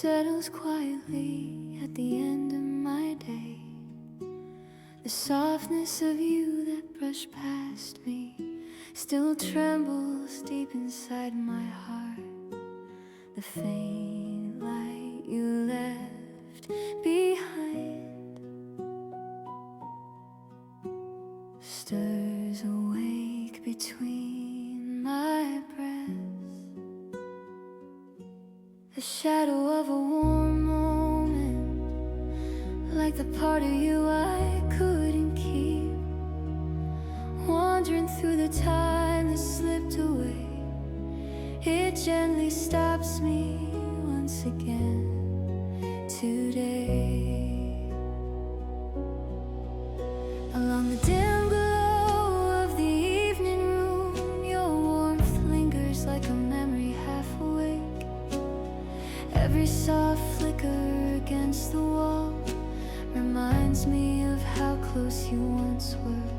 settles quietly at the end of my day. The softness of you that brushed past me still trembles deep inside my heart. The faint light you left behind stirs awake between my breaths. The shadow of a warm moment, like the part of you I couldn't keep, wandering through the time that slipped away. It gently stops me once again today. Along the dim glow of the evening room, your warmth lingers like a memory half awake. Every soft flicker against the wall reminds me of how close you once were.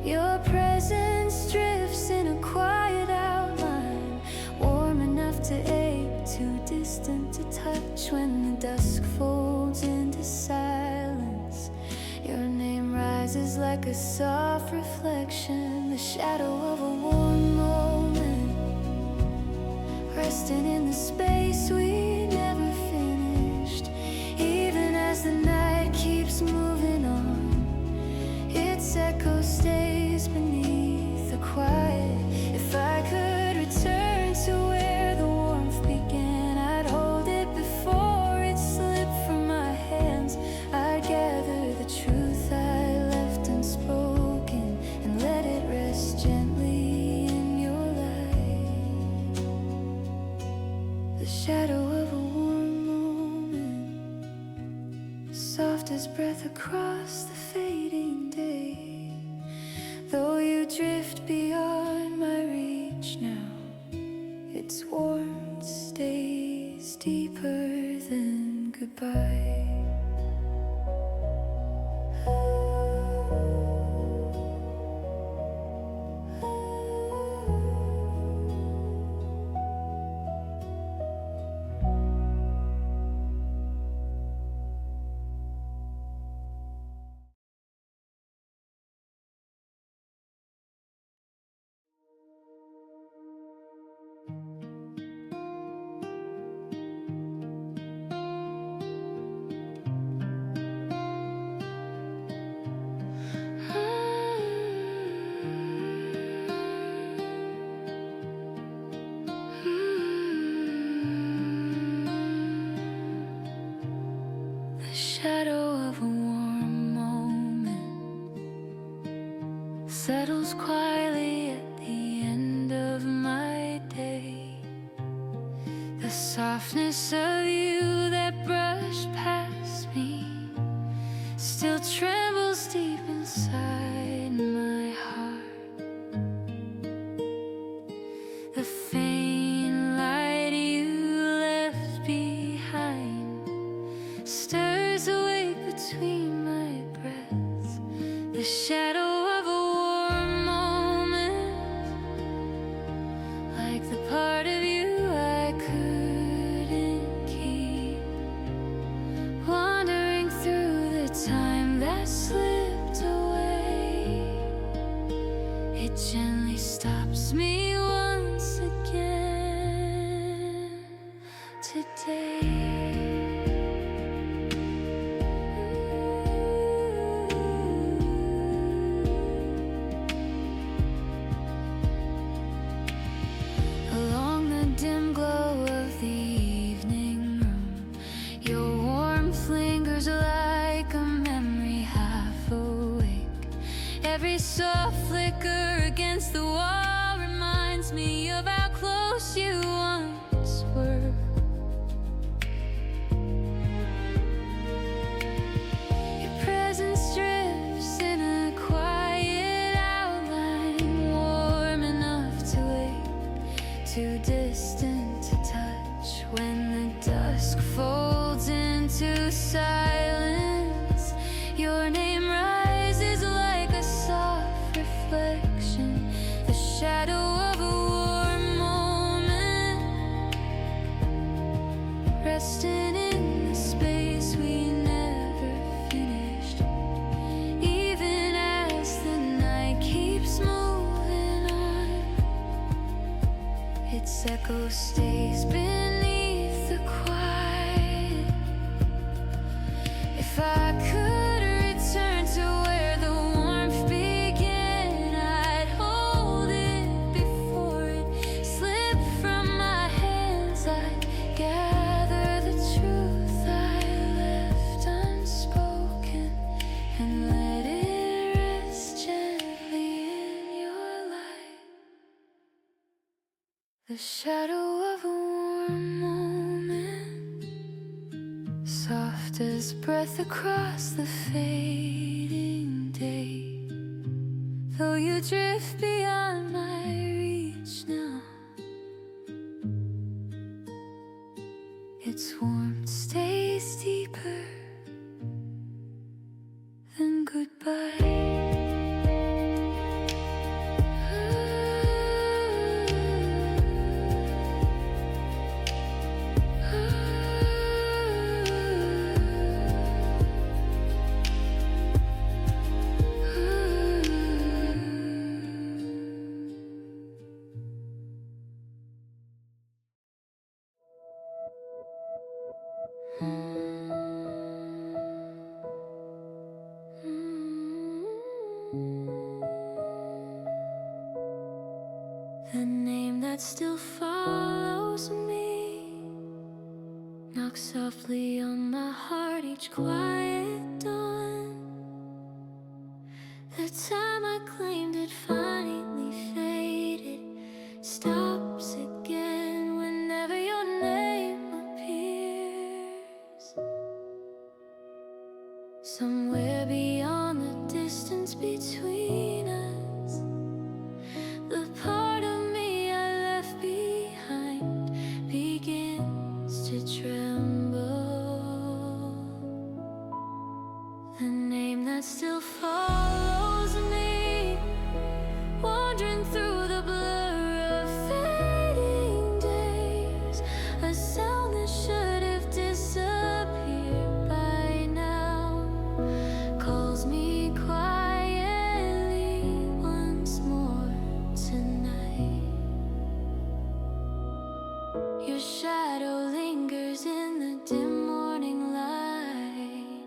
Your presence drifts in a quiet outline, warm enough to ache, too distant to touch. When the dusk folds into silence, your name rises like a soft reflection. The shadow of a warm moment, resting in the space we never finished. Even as the night keeps moving on, its echo stays beneath the quiet. If I could return to where the warmth began, I'd hold it before it slipped from my hands. I'd gather the truth I left unspoken and let it rest gently in your light. The shadow of a warm moment, soft as breath across the fading day. Though you drift beyond my reach now, its warmth stays deeper than goodbye. Shadow of a warm moment settles quietly at the end of my day. The softness of you that brushed past me still trembles deep inside my heart. The faint light you left behind stirs awake between my breaths. The shadow of a warm moment, like the part of you I couldn't keep, wandering through the time that slipped away. It gently stops me once again today. Dim glow of the evening room, your warmth lingers like a memory half awake. Every soft flicker against the wall reminds me of how close you once were. Your presence drifts in a quiet outline, warm enough to wake, too distant to touch. When the dusk folds into silence, your name rises like a soft reflection. The shadow of a warm moment, resting its echo stays beneath the quiet. If I could return to where the warmth began, I'd hold it before it slipped from my hands. I'd gather the truth I left unspoken and let it rest gently in your light. The shadow of a warm moment, soft as breath across the fading day. Though you drift beyond my reach now, its warmth stays deeper than goodbye. The name that still follows me knocks softly on my heart each quiet dawn. The time I claimed it finally faded stops again whenever your name appears. Somewhere beyond the distance between us, the part of me I left behind begins to tremble. The name that still follows me, wandering through the blur of fading days, a sound that should have disappeared by now, calls me quietly once more tonight. Your shadow lingers in the dim morning light,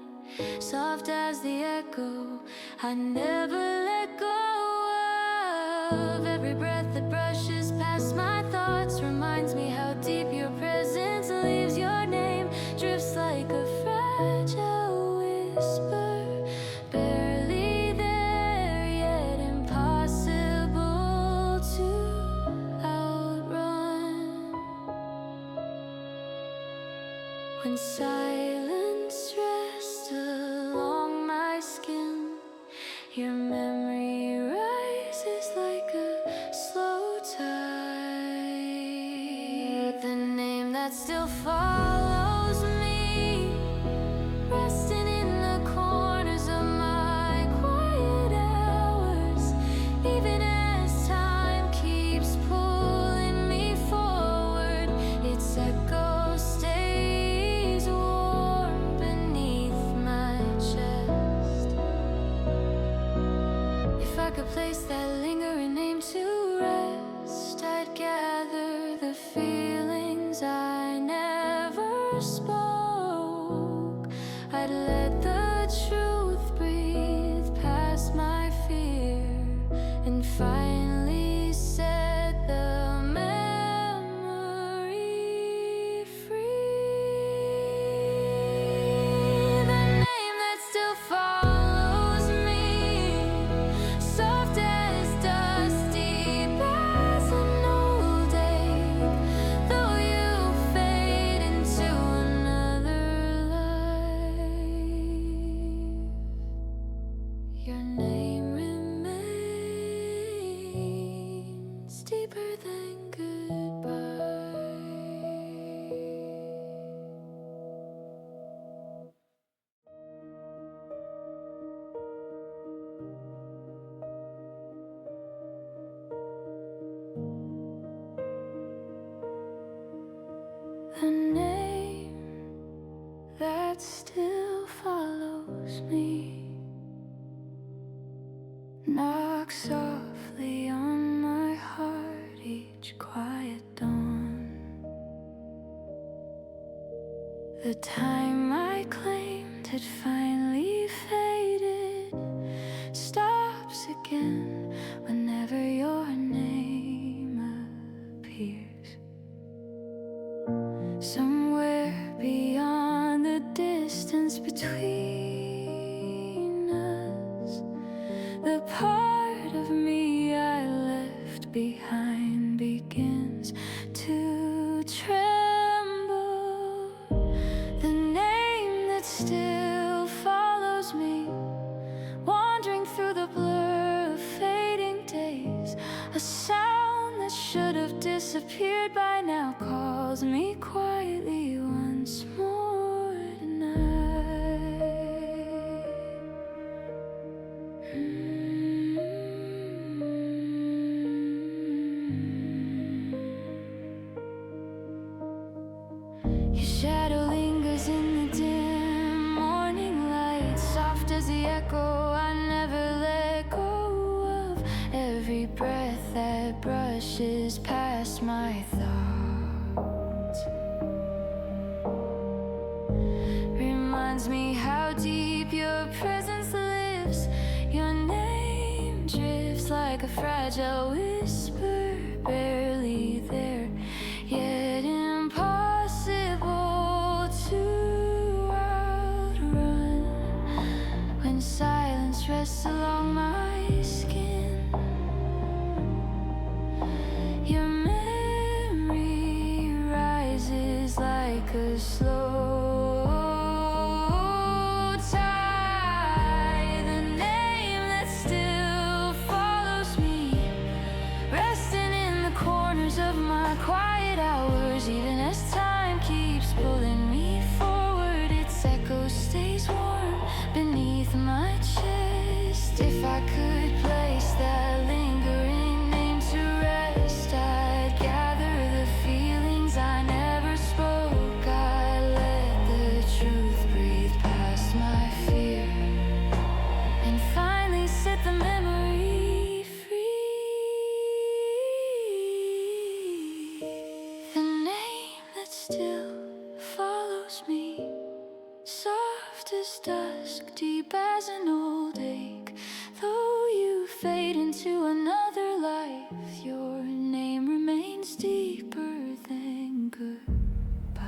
soft as the echo I never let go of. Every breath that brushes past my thoughts reminds me how deep your presence leaves. Your name drifts like a fragile whisper, barely there yet impossible to outrun. When silence rests along my skin, your memory rises like a slow tide. The name that still follows me, resting in the corners of my quiet hours, even as time keeps pulling me forward, its echo stays warm beneath my chest. If I could place that lingering name to rest, I'd gather the feelings I never spoke. I'd let the truth breathe past my fear and finally set the memory free. The name that still follows me, soft as dust, deep as an old ache. Though you fade into another life, your name remains deeper than goodbye. The name that still follows me knocks softly on my heart each quiet dawn. The time I claimed had finally faded stops again whenever your name appears. Somewhere beyond the distance between us, the part of me I left behind begins to tremble. The name that still follows me, wandering through the blur of fading days. A sound that should have disappeared by now calls me quietly once more tonight. Your shadow lingers in the dim morning light, soft as the echo I never let go of. Every breath that brushes past my thoughts reminds me how deep your presence lives. Your name drifts like a fragile whisper, barely there, yet impossible to outrun. When silence rests along my skin, your memory rises like a slow tide. The name that still follows me, resting in the corners of my quiet hours. Even as time keeps pulling me forward, its echo stays warm beneath my chest. If I could place that lingering name to rest, I'd gather the feelings I never spoke. I'd let the truth breathe past my fear and finally set the memory free. The name that still follows me, soft as dusk, deep as an old ache. Though you fade into another life, your name remains deeper than goodbye.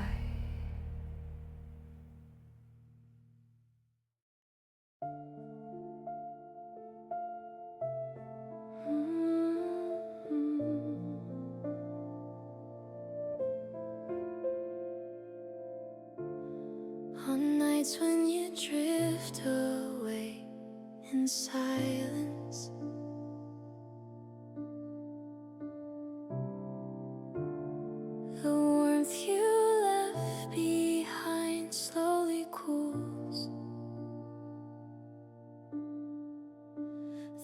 On nights when you drift away in silence, the warmth you left behind slowly cools.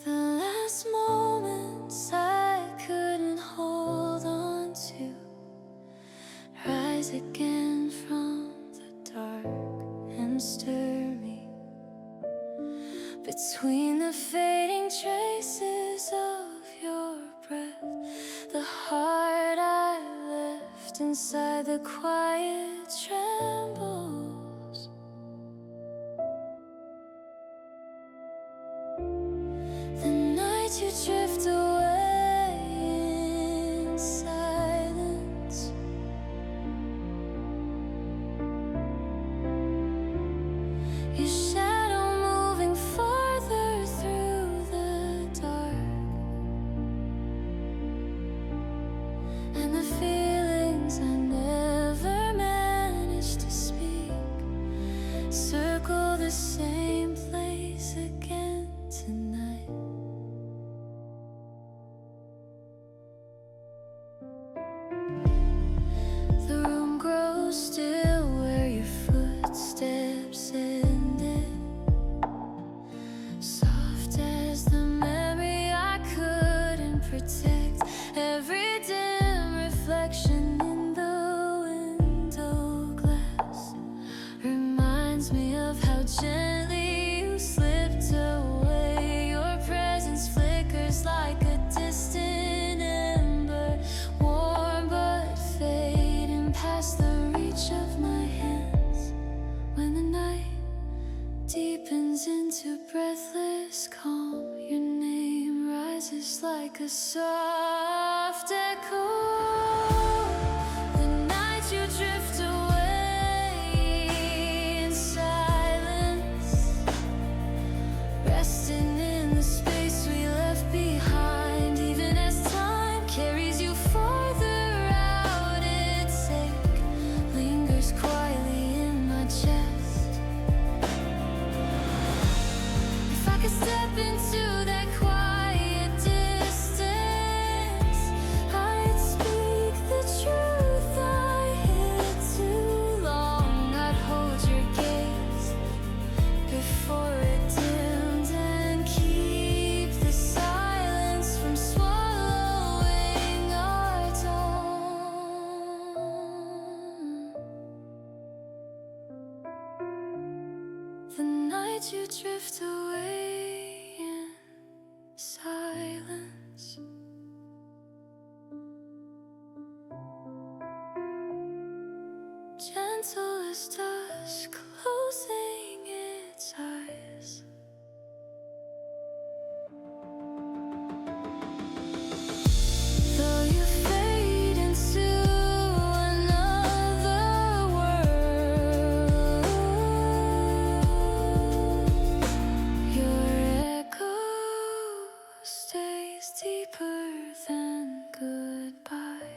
The last moments I couldn't hold on to rise again from the dark and stir me. Between the fading traces of your breath, the heart I left inside the quiet trembles. The night you drift away in silence, your shadow moving farther through the dark, and the feelings I never managed to speak circle the same place again tonight. The room grows still where your footsteps ended, soft as the memory I couldn't protect. Every dim reflection in the window glass reminds me of how gently you slipped away. Your presence flickers like a distant ember, warm but fading past the reach of my hands. a soft echo. The night you drift away in silence, resting in the space we left behind. Even as time carries you farther out, its ache lingers quietly in my chest. If I could step into that quiet distance, I'd speak the truth I hid too long. I'd hold your gaze before it dimmed and keep the silence from swallowing our dawn. The night you drift away in silence, gentle as dusk closing its eyes. Though you fade into another world, your echo stays deeper than goodbye.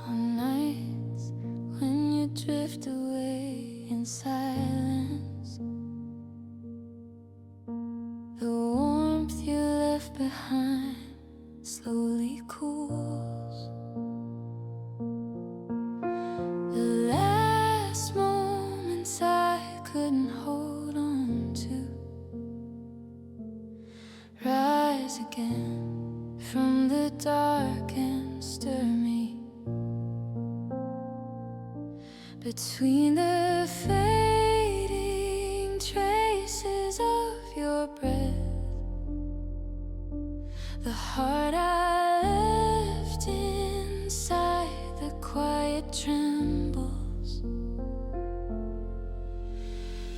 On nights when you drift away in silence, the warmth you left behind slowly cools. The last moments I couldn't hold on to rise again from the dark and stir me. Between the fading traces of your breath, the heart I left inside the quiet trembles.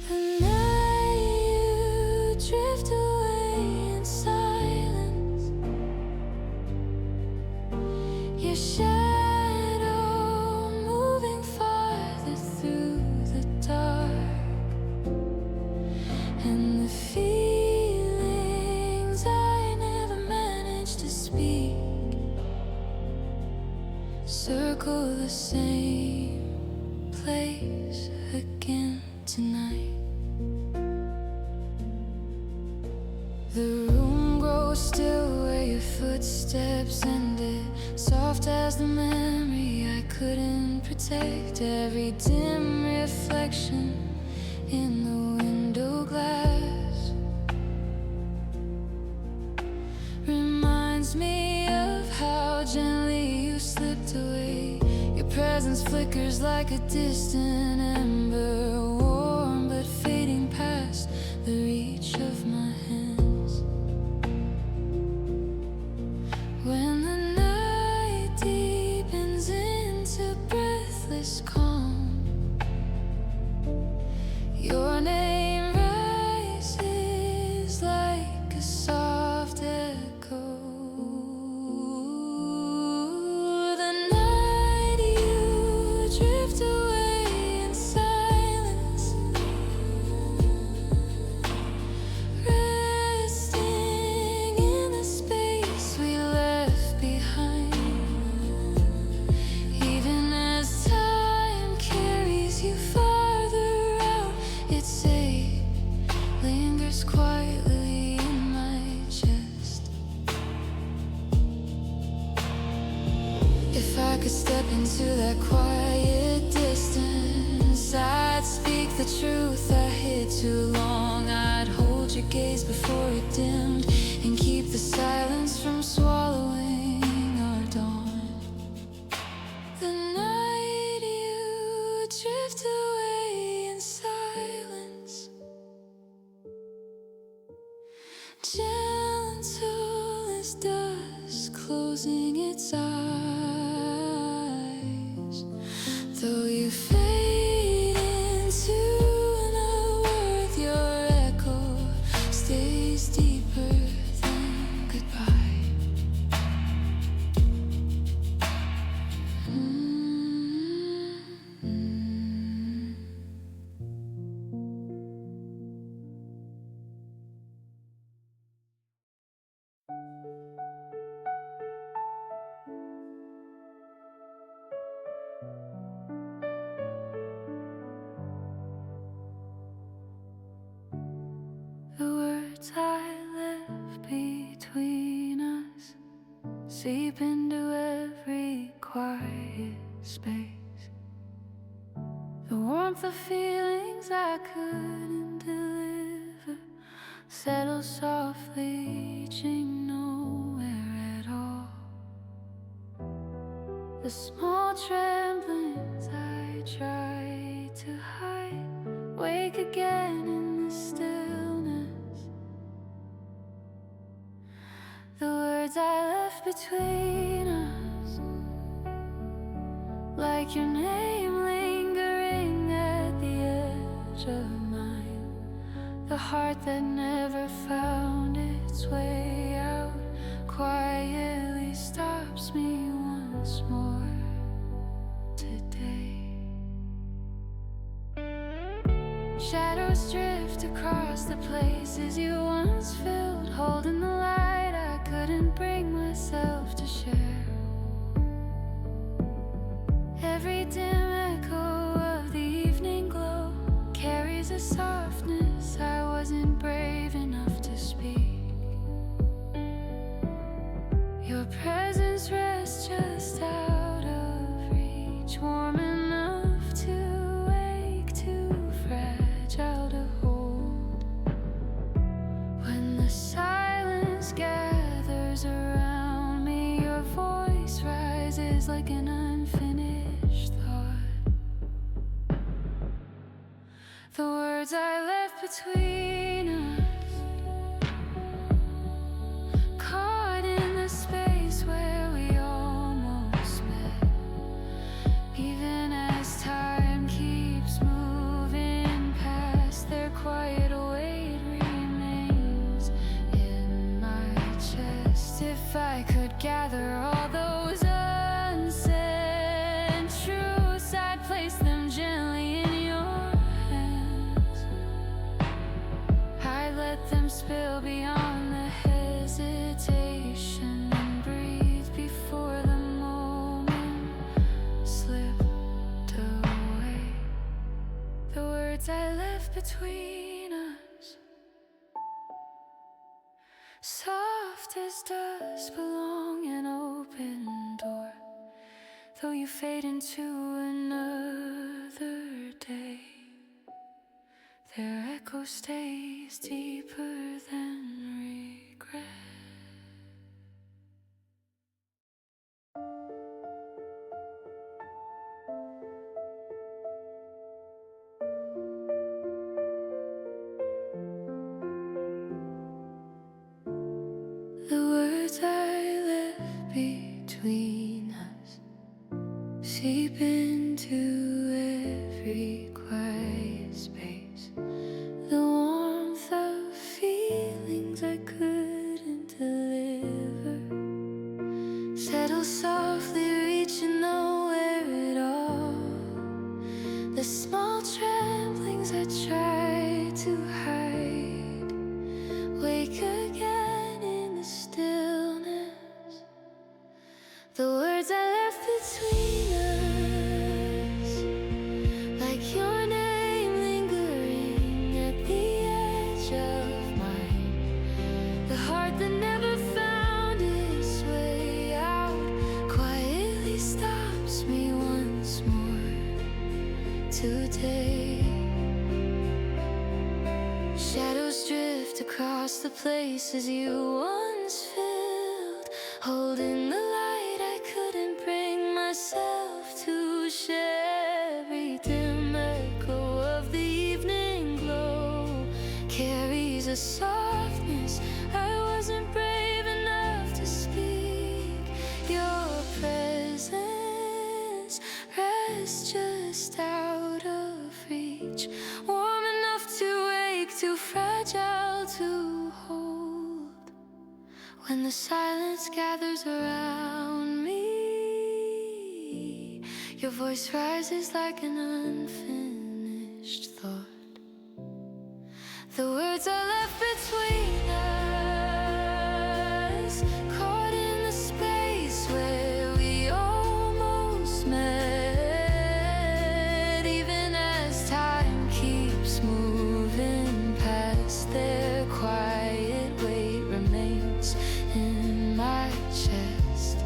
The night you drift away in silence, your shadow moving farther through the dark, and the feelings I never managed to speak circle the same place again tonight. The room grows still where your footsteps ended, soft as the memory I couldn't protect. Every dim reflection in the window glass reminds me of how gently you slipped away. Your presence flickers like a distant ember, warm but fading past the reach of my hands. When the night deepens into breathless calm, your name rises like a soft echo. The night you drift away in silence, resting in the space we left behind. Even as time carries you farther out, its ache lingers quietly in my chest. If I could step into that quiet distance, I'd speak the truth I hid too long. I'd hold your gaze before it dimmed and keep the silence from swallowing our dawn. The night you drift away losing its eyes. Though you fade into the world, your echo stays deeper than goodbye. The words I left between us seep into every quiet space. The warmth of feelings I couldn't deliver settle softly, reaching nowhere at all. The small tremblings I tried to hide wake again in the stillness. The words I left between us, like your name lingering at the edge of mine. The heart that never found its way out quietly stops me once more today. Shadows drift across the places you once filled, holding the light I couldn't bring myself to share. Every dim echo of the evening glow carries a softness I wasn't brave enough to speak. Your presence rests just out of reach, warm enough to wake, too fragile to hold. When the silence gathers around me, your voice rises like an unfinished thought. The words I left between us, caught in the space where we almost met. Even as time keeps moving past, their quiet weight remains in my chest. If I could gather all those unsaid truths, I'd place them gently in your hands. I'd let them spill beyond the hesitation and breathe before the moment slipped away. The words I left between us, soft as dust along an open door. Though you fade into another day, their echo stays deeper than regret. The words I left between us seep into every quiet space. The warmth of feelings I couldn't deliver settle softly, reaching nowhere at all. The small tremblings I tried to hide wake again in the stillness. The words I left between us, like your name lingering at the edge of mine. The heart that never found its way out quietly stops me once more today. Shadows drift across the places you once filled, holding the light I couldn't bring myself to share. Every dim echo of the evening glow carries a softness I wasn't brave enough to speak. When the silence gathers around me, your voice rises like an unfinished thought. The words are left between us, caught in the space where we almost met. Even as time keeps moving past, their quiet weight remains in my chest.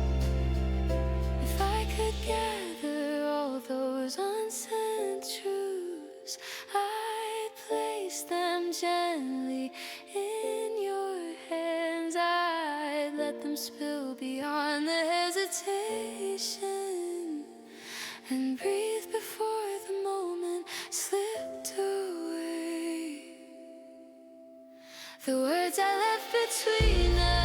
If I could gather all those unsaid truths, I'd place them gently in your hands. I'd let them spill beyond the hesitation and breathe before the moment slipped away. The words I left between us,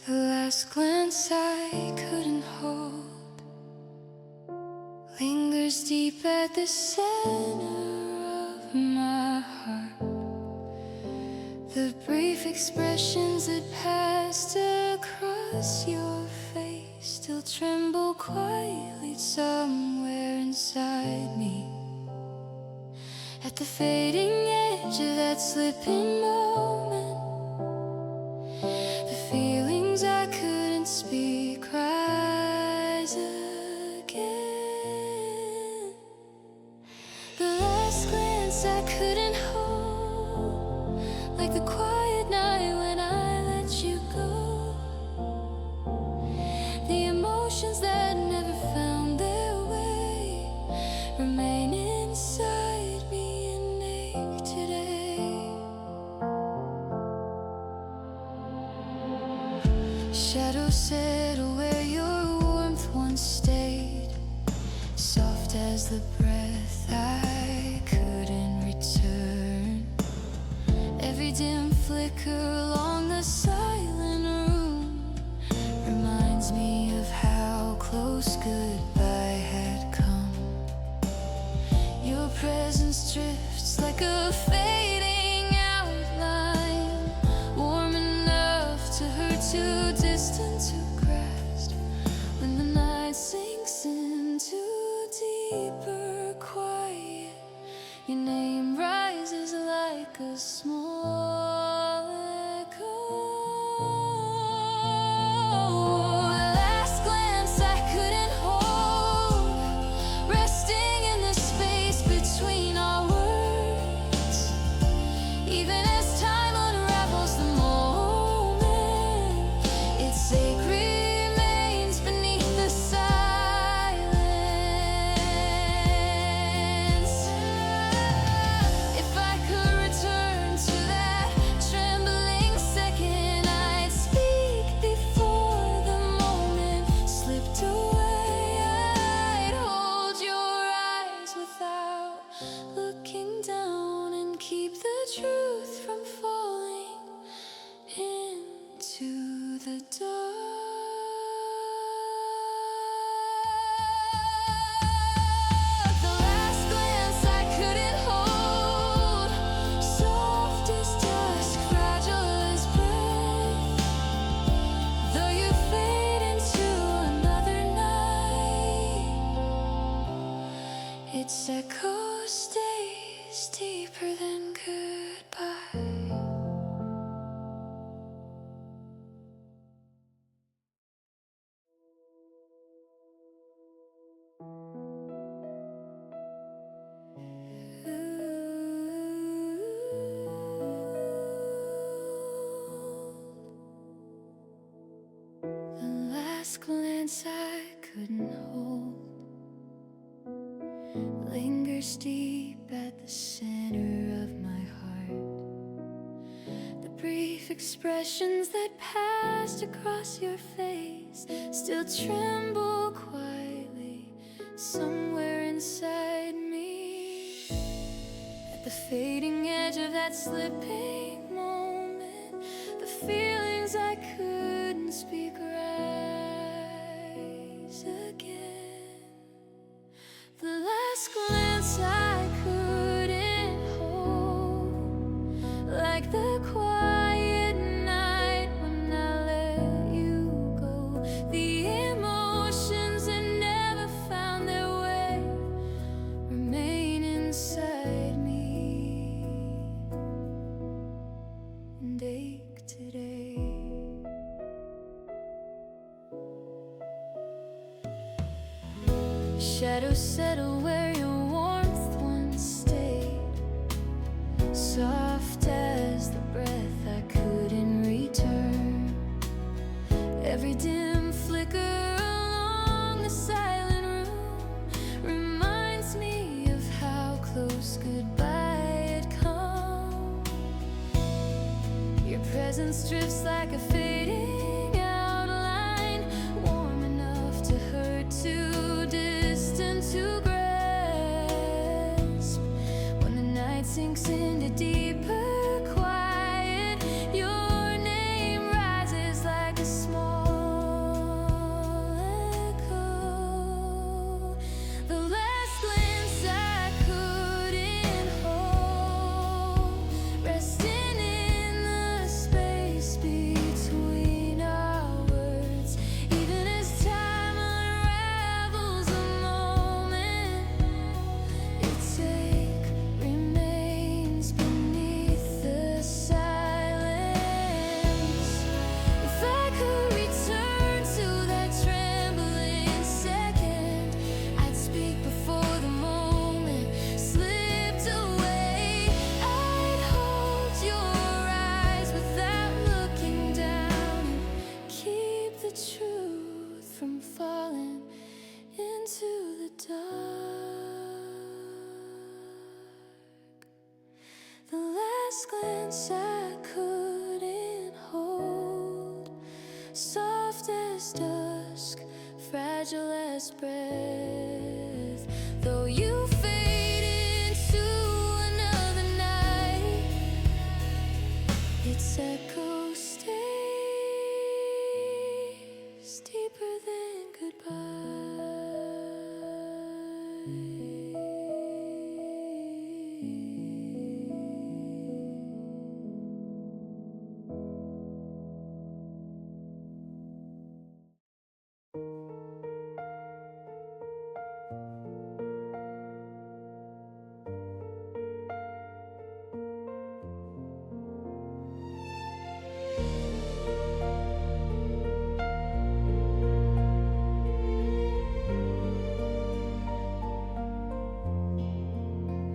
the last glance I couldn't hold lingers deep at the center of my heart. The brief expressions that passed across your face still tremble quietly somewhere inside me. At the fading edge of that slipping moment, the feelings I couldn't speak rise again. The last glance I couldn't hold, like the quiet night when I let you go. The emotions that never found their way remain inside me and ache today. Shadows settle where your warmth once stayed, soft as the breath I couldn't return. Every dim flicker along the silent room reminds me of how close goodbye had come. Your presence drifts like a fading outline, warm enough to hurt, too distant to grasp. When the night sinks into deeper quiet, your name rises like a small echo. The last glance I couldn't hold, resting in the space between our words. Even as time unravels the moment, its sacred remains beneath the silence. If I could return to that trembling second, I'd speak before the moment slipped away. I'd hold your eyes without looking down and keep the truth from falling into the dark. The last glance I couldn't hold, soft as dusk, fragile as breath. Though you fade into another night, its echo stays deeper than goodbye. deep at the center of my heart. The brief expressions that passed across your face still tremble quietly somewhere inside me. At the fading edge of that slipping moment, the feelings I couldn't speak rise again. The last glance I couldn't hold, like the quiet night when I let you go. The emotions that never found their way remain inside me and ache today. Shadows settle where your warmth once stayed, soft as the breath I couldn't return. Every dim flicker along the silent room reminds me of how close goodbye had come. Your presence drifts like a fading outline, warm enough to hurt, too distant to grasp. When the night sinks into deeper quiet, your name rises like a small echo. The last glance I couldn't hold, resting in the space between our words. Even as time unravels the moment you take, remains beneath the silence. If I could return to that trembling second, I'd speak before the moment slipped away. I'd hold your eyes without looking down and keep the truth from falling into the dark. The last glance I couldn't hold, soft as dusk, fragile as breath. Though you fade into another night, its echo stays deeper than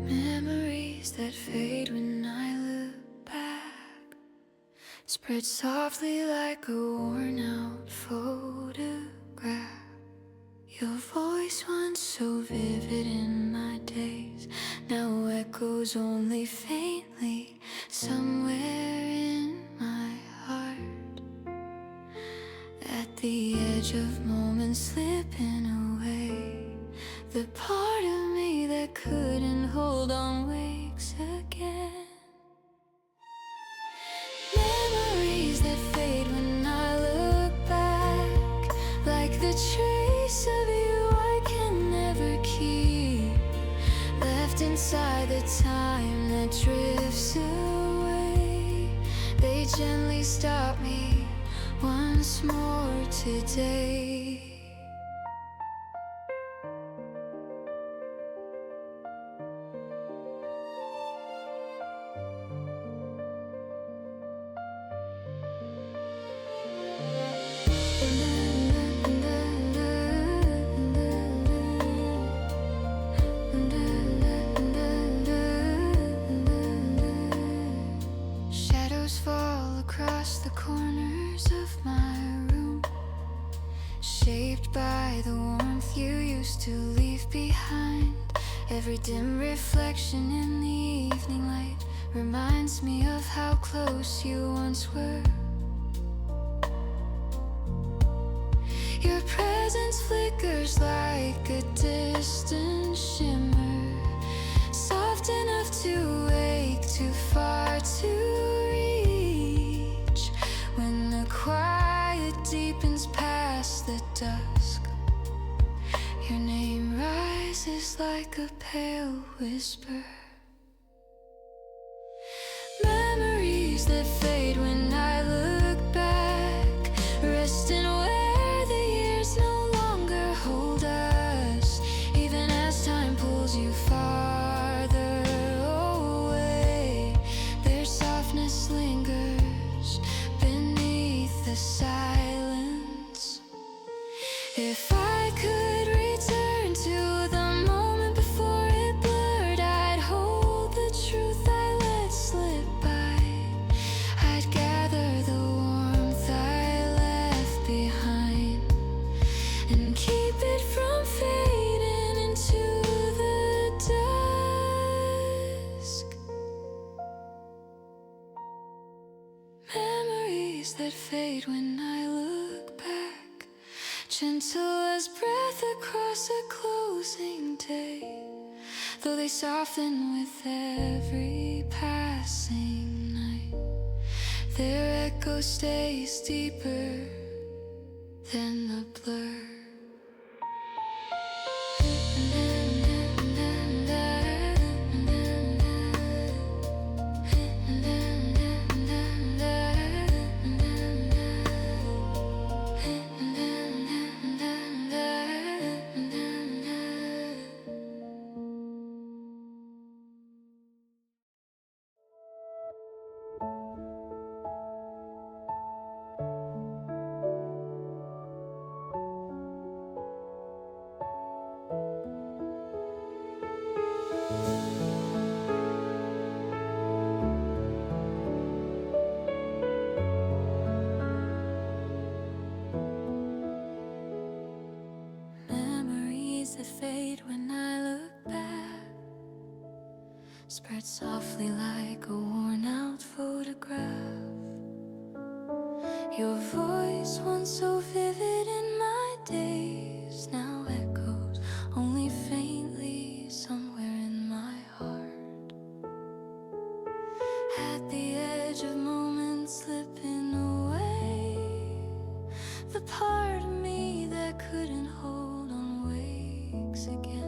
memories that fade when I look back, spread softly like a worn-out photograph. Your voice once so vivid in my days now echoes only faintly somewhere in my heart. At the edge of moments slipping away, the part of me that couldn't hold on wakes again. Memories that fade when I look back, like the trace of you I can never keep, left inside the time that drifts away. They gently stop me once more today. Shadows fall across the corners of my room, shaped by the warmth you used to leave behind. Every dim reflection in the evening light reminds me of how close you once were. Your presence flickers like a distant shimmer, soft enough to wake, too far to reach. When the quiet deepens past the dusk, your name rises like a pale whisper. Memories that fade when I look back, resting where the years no longer hold us. Even as time pulls you farther away, their softness lingers beneath the silence. If I could return to the moment before it blurred, I'd hold the truth I let slip by. I'd gather the warmth I left behind and keep it from fading into the dusk. Memories that fade when I look back, gentle as breath across a closing day, though they soften with every passing night. Their echo stays deeper than the blur. Memories that fade when I look back, spread softly like a worn-out photograph. Your voice, once so vivid in my days, now echoes only faintly somewhere in my heart. At the edge of moments slipping away, the part of me that couldn't hold on wakes again.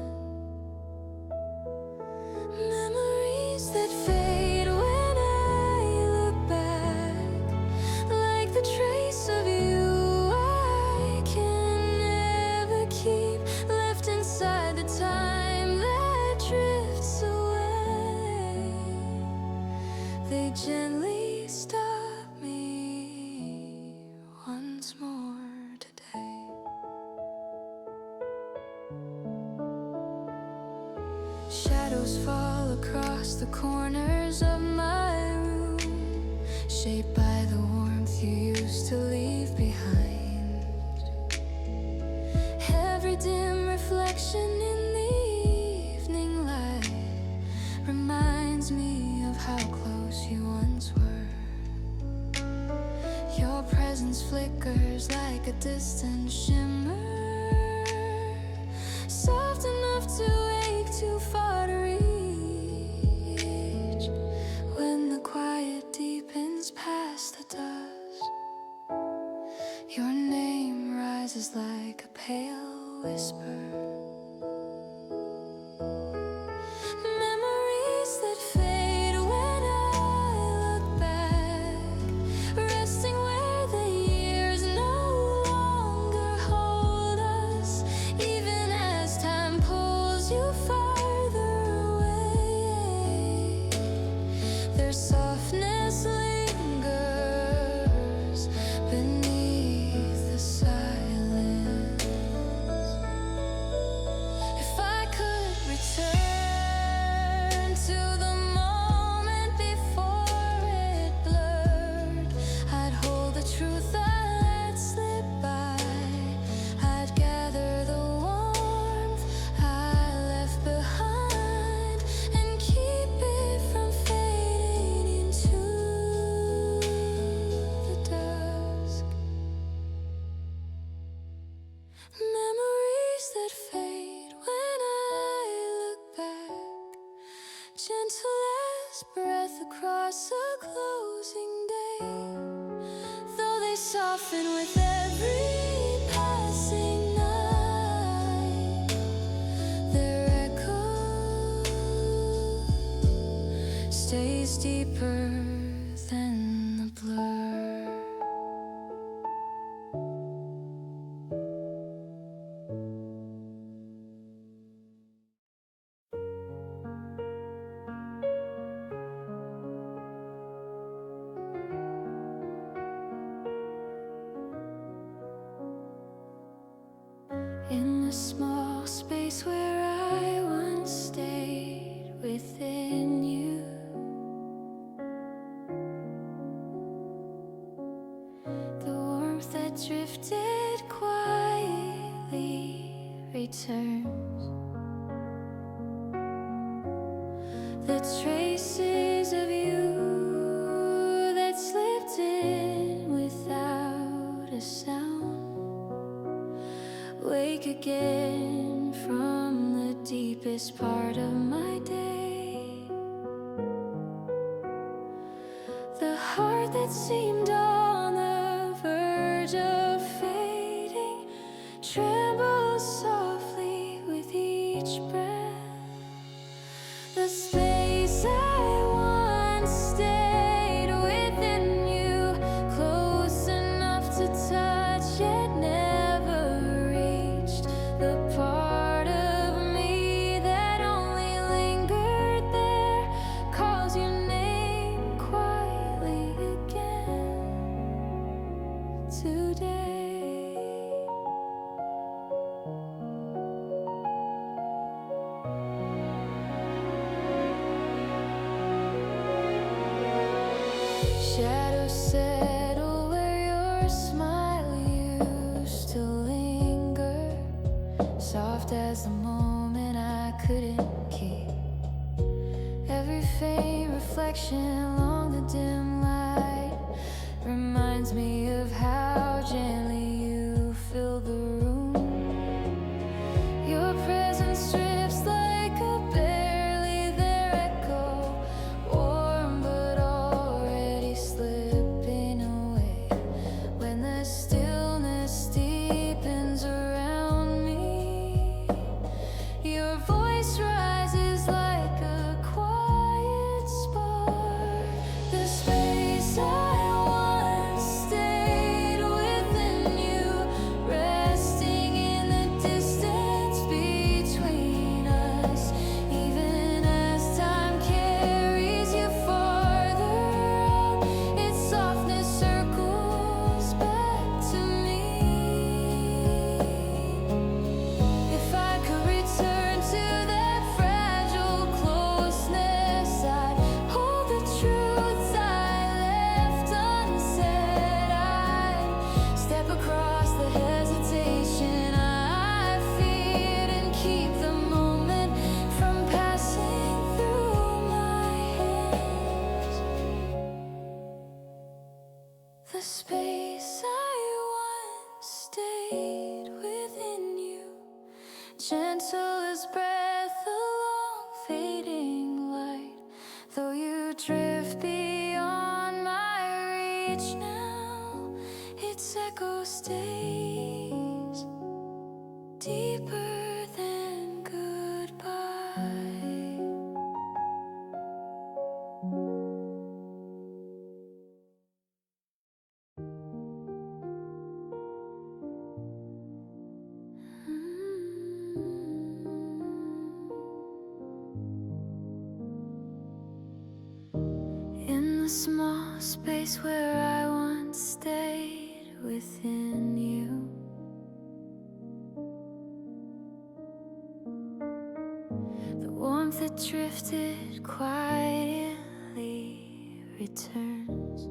Memories that fade when I look back, like the trace of you I can never keep, left inside the time that drifts away. They gently stop me once more today. Shadows fall across the corners of my room, shaped by the warmth you used to leave behind. Every dim reflection in the evening light reminds me of how close you once were. Your presence flickers like a distant shimmer, soft enough to wake, too far to reach. When the quiet deepens past the dusk, your name rises like a pale whisper. Memories that fade when I look back, resting where the years no longer hold us. Even as time pulls you farther away, their softness lingers beneath the silence. last breath across a closing day, though they soften with every passing night. Their echo stays deeper than the blur. In the small space where I once stayed within you, the warmth that drifted quietly returns. The traces of you that slipped in without a sound wake again from the deepest part of my day. The heart that seemed on the verge of fading trembles softly with each breath. The space I once stayed within you, close enough to touch yet never reached. The part of me that only lingered there calls your name quietly again today. Shadows settle where your smile used to linger, soft as the moment I couldn't keep. Every faint reflection along the dim light reminds me of how gently you fill the room. Your presence strips like a barely there echo, warm but already slipping away. When the stillness deepens around me, your voice rises like a quiet spark. The space I once stayed within you, resting in the distance between us. Even as time carries you farther out, its softness circles back to me. If I could return to that fragile closeness, I'd hold the truths I left unsaid. I'd step across the hesitation I feared and keep the moment from passing through my hands. The space I once stayed within you, gentle as breath along fading light. Though you drift beyond my reach now, its echo stays deeper than goodbye. In the small space where I once stayed within you, the warmth that drifted quietly returns.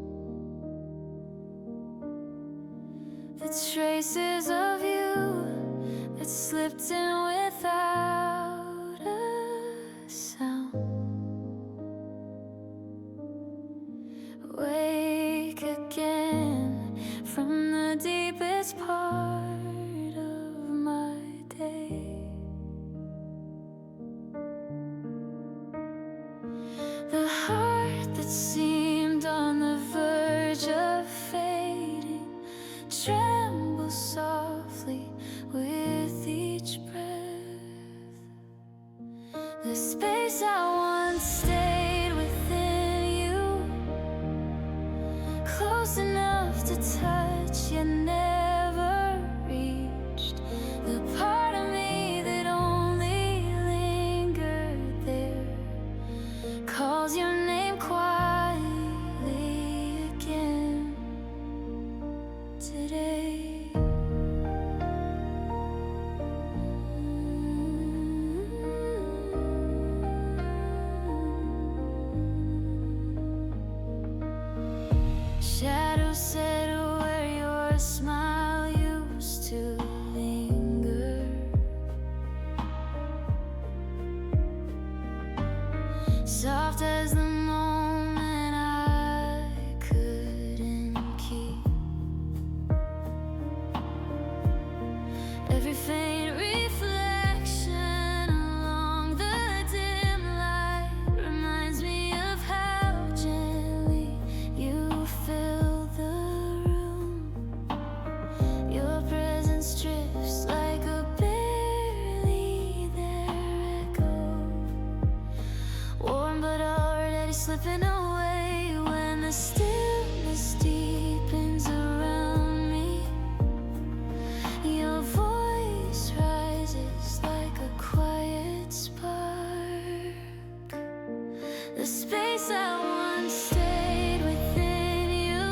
The traces of you that slipped in without a sound wake again from the deepest part of my day. The heart tremble softly with each breath. The space I once stayed within you, close enough to touch yet never reached. The part of me that only lingered there calls your name quietly again today. Shadows settle where your smile used to linger. Soft as the moment I couldn't keep. Every faint reflection along the dim light reminds me of how gently you fill the room. Your presence drifts like a barely there echo, warm but already slipping away when the stillness deepens around me. Your voice rises like a quiet spark. The space I once stayed within you,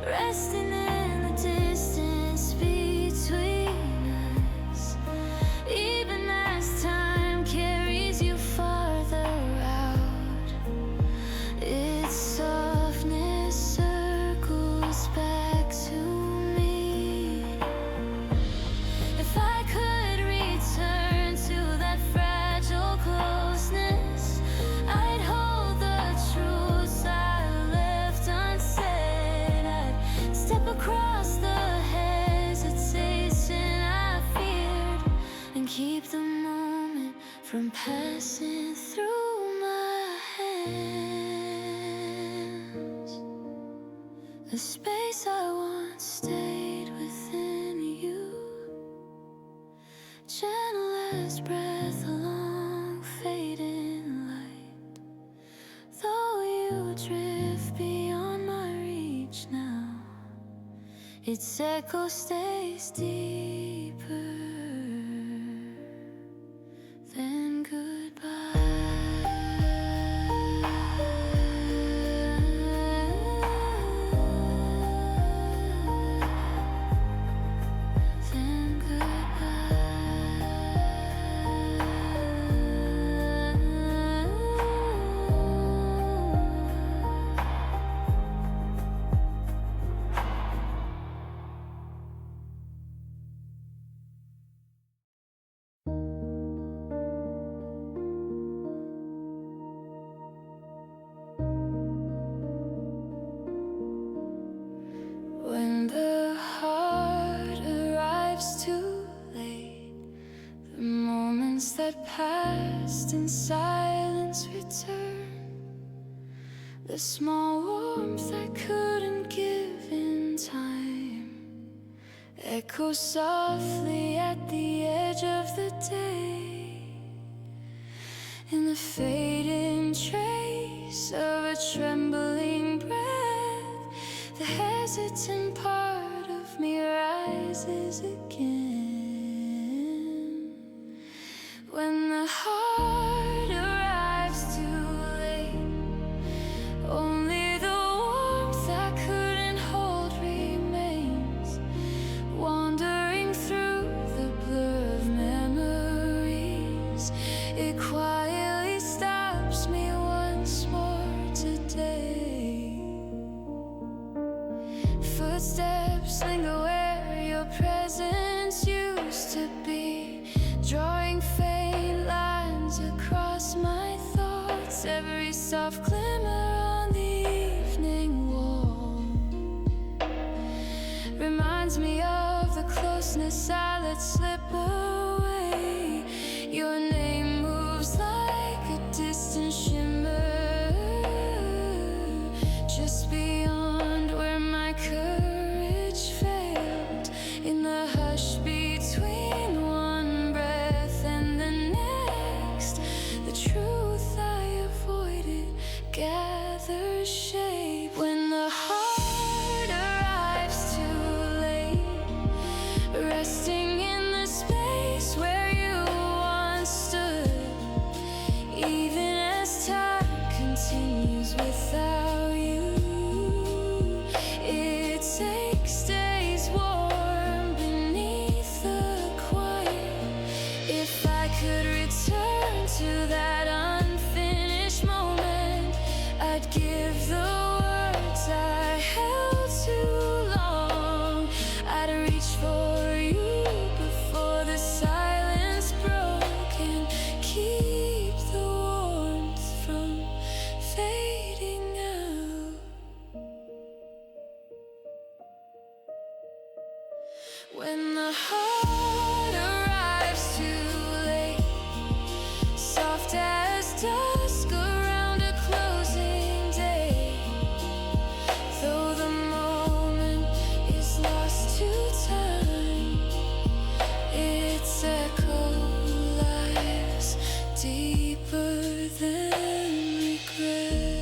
resting in the distance between us, even as time carries you farther out. Its softness circles back to me. If I could return to that fragile closeness, I'd hold the truths I left unsaid. I'd step across the hesitation I feared and keep the moment from passing through my hands. The space I once stayed within you, gentle as breath along fading light. Though you drift beyond my reach now, its echo stays deeper than goodbye. Than When the heart arrives too late, the moments that passed in silence return. The small warmth I couldn't give in time echoes softly at the edge of the day. In the fading trace of a trembling breath, the hesitant part of me rises again. When the heart arrives too late, only the warmth I couldn't hold remains, wandering through the blur of memories. It quietly stops me once more today. Footsteps linger where your presence used to be, drawing faint lines across my thoughts. Every soft glimmer on the evening wall reminds me of the closeness I let slip away. Your name moves like a distant shimmer, just beyond where my courage other shape. When the heart arrives too late, resting in the space where you once stood, even as time continues without you, it takes days warm beneath the quiet. If I could return to that unfinished moment, I'd give the words I held too long. I'd reach for you before the silence broke, and keep the warmth from fading out. When the heart arrives too late, soft as dusk around a closing day, though the moment is lost to time, its echo lies deeper than regret.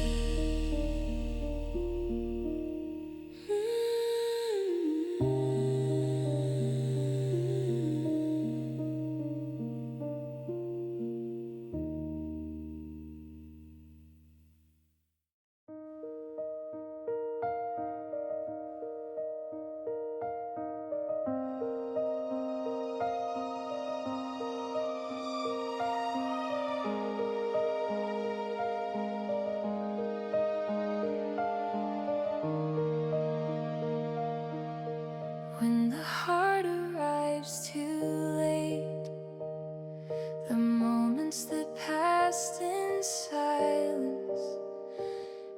When the heart arrives too late, the moments that passed in silence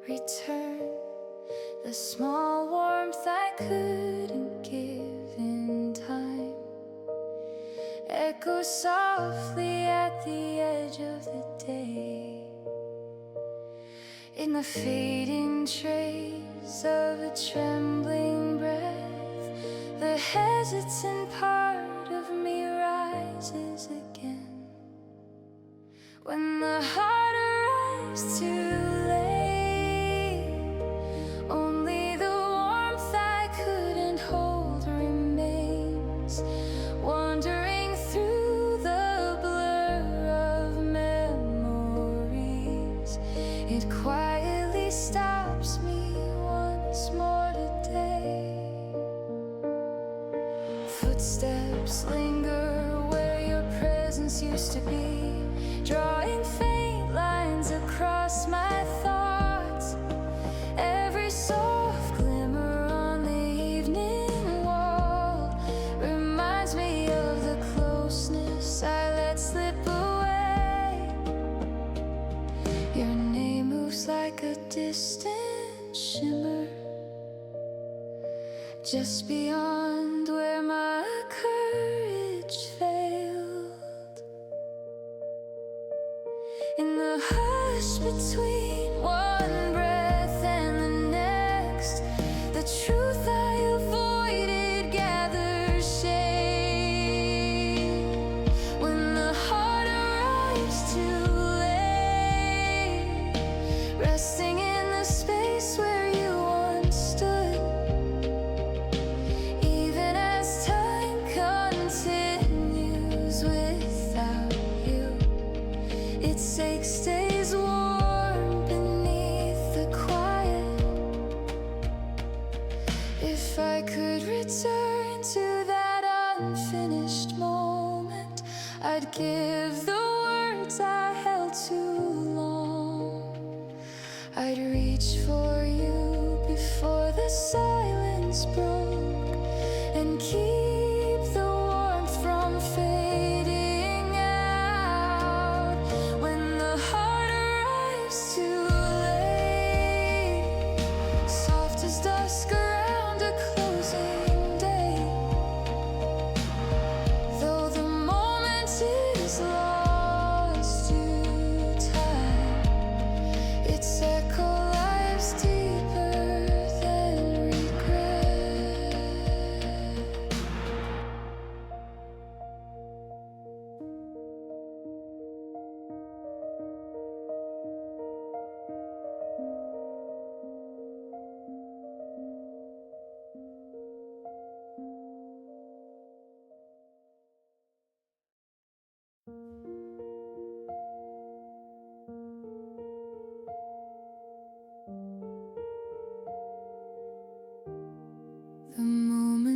return. The small warmth I couldn't give in time echoes softly at the edge of the day. In the fading trace of a trembling breath, the hesitant part of me rises again. When the heart arrives too late, only the warmth I couldn't hold remains, wandering through the blur of memories. It quietly stops me once more today. Footsteps linger where your presence used to be, drawing faint lines across my thoughts. Every soft glimmer on the evening wall reminds me of the closeness I let slip away. Your name moves like a distant shimmer just beyond where my courage failed. In the hush between one breath and the next, the truth I avoided gathers shape. When the heart arrives too late, resting in the space where you once stood, even as time continues without you, it stays warm beneath the quiet. If I could return to that unfinished moment, I'd give the words I held too long. I'd reach for you before the silence broke, and keep the warmth from fading out. When the heart arrives too late, soft as dusk around a closing day, though the moment is lost to time, its echo lies deeper than regret.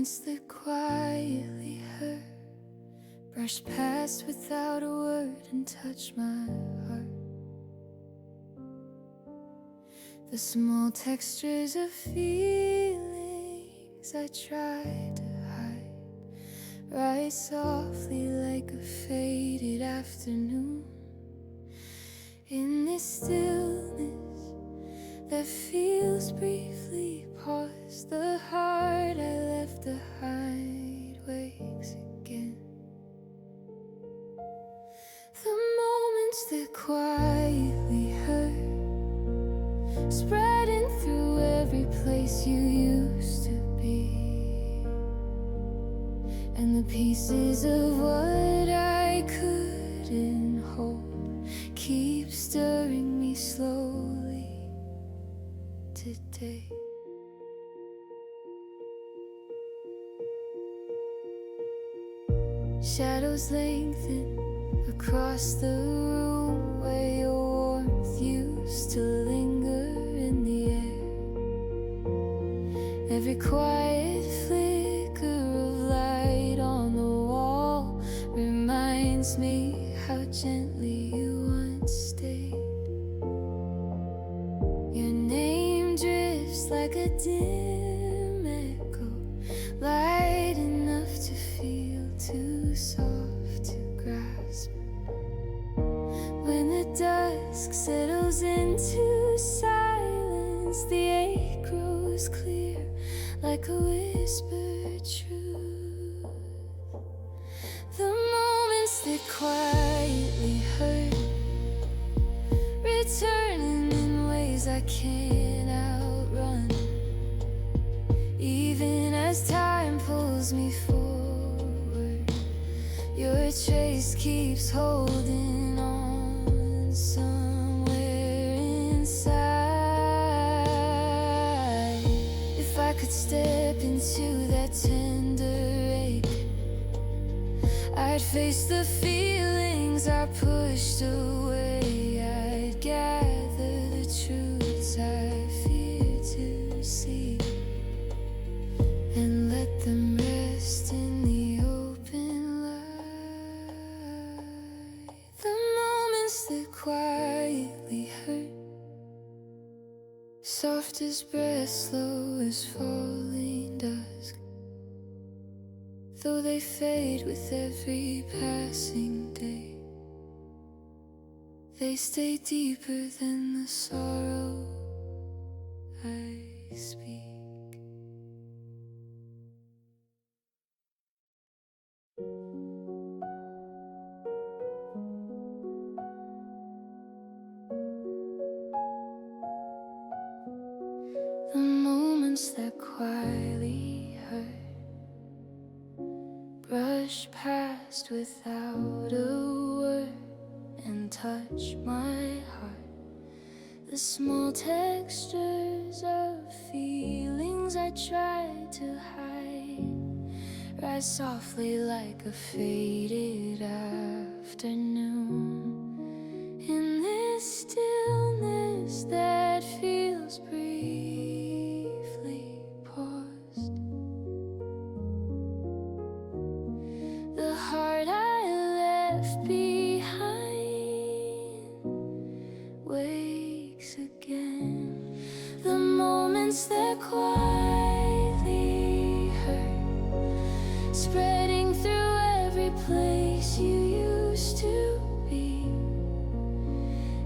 moments that quietly hurt, brush past without a word and touch my heart. The small textures of feelings I try to hide, rise softly like a faded afternoon. In this stillness that feels briefly paused, the heart I left behind wakes again. The moments that quietly hurt, spreading through every place you used to be, and the pieces of what I couldn't hold keep stirring me slowly today. Shadows lengthen across the room where your warmth used to linger in the air. Every quiet flicker of light on the wall reminds me how gently you once stayed. Your name drifts like a dim echo, light enough to feel too soft to grasp. When the dusk settles into silence, the ache grows clear like a whispered truth. The moments that quietly hurt, returning in ways I can't outrun, even as time pulls me forward. Your trace keeps holding on somewhere inside. If I could step into that tender ache, I'd face the feelings I pushed away. I'd gather the truths I fear to see and let them rest in the open light. The moments that quietly hurt, soft as breath, slow as falling dusk, though they fade with every passing day, they stay deeper than the sorrow I speak. The moments that quietly hurt, brush past without a word and touch my heart. The small textures of feelings I tried to hide, rise softly like a faded afternoon. In this stillness that feels briefly paused, the heart I left behind wakes again. The moments that quietly hurt, spreading through every place you used to be,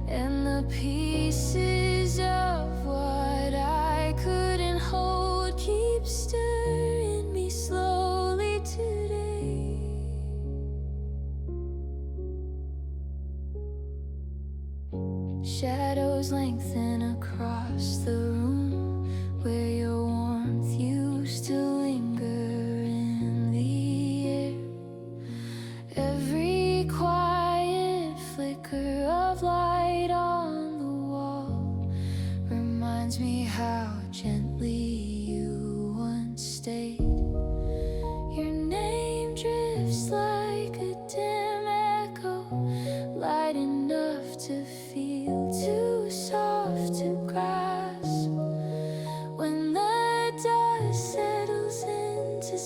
and the pieces of what I couldn't hold keep stirring me slowly today. Shadows lengthen across the room where your warmth used to linger in the air. Every quiet flicker of light on the wall reminds me how gently you once stayed. Your name drifts like a dim echo, light enough to feel too soft to grasp. When the dust settles into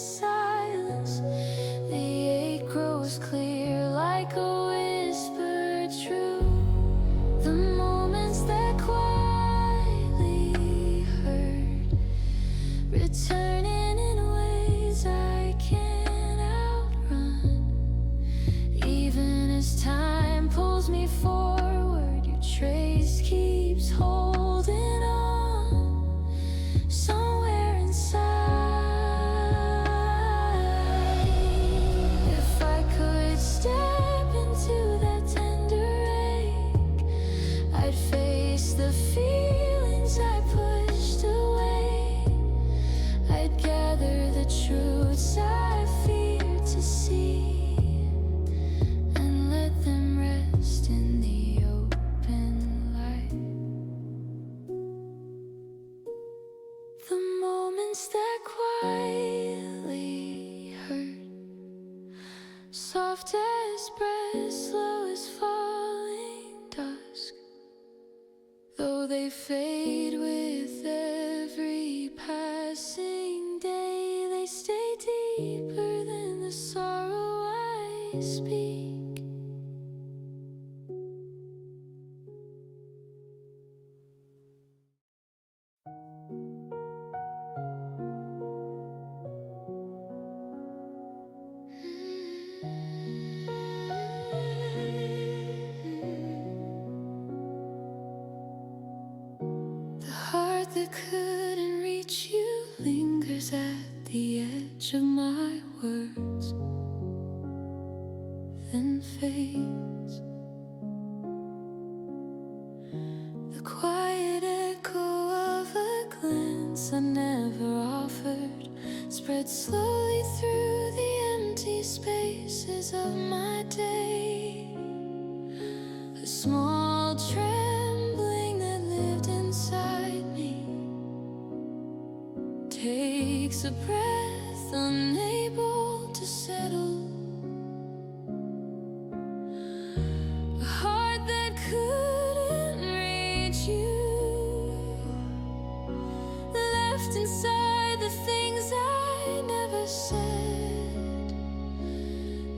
quietly hurt, soft as breath, slow as falling dusk. Though they fade with every passing day, they stay deeper than the sorrow I speak. The heart that couldn't reach you lingers at the edge of my words, then fades. The quiet echo of a glance I never offered spreads slowly through the empty spaces of my day. A small trembling that lived inside me takes a breath, unable to settle. A heart that couldn't reach you, left inside the things I never said,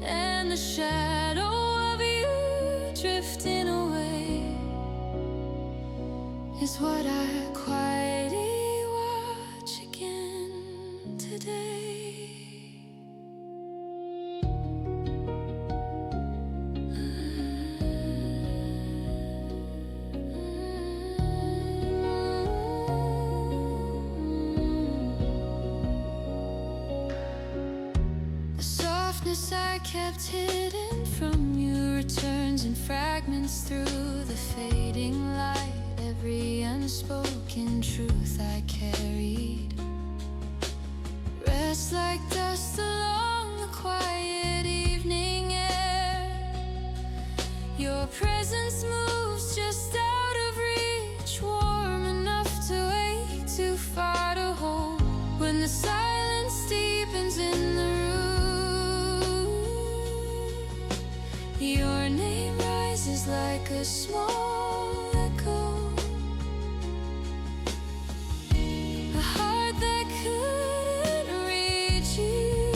and the shadow of you drifting away is what I quietly watch again today. The softness I kept hidden from you returns in fragments through the fading light. Every unspoken truth I carried rests like dust along the quiet evening air. Your presence moves just out of reach, warm enough to wait, too far to hold. When the silence deepens in the room, your name rises like a small echo. A heart that couldn't reach you,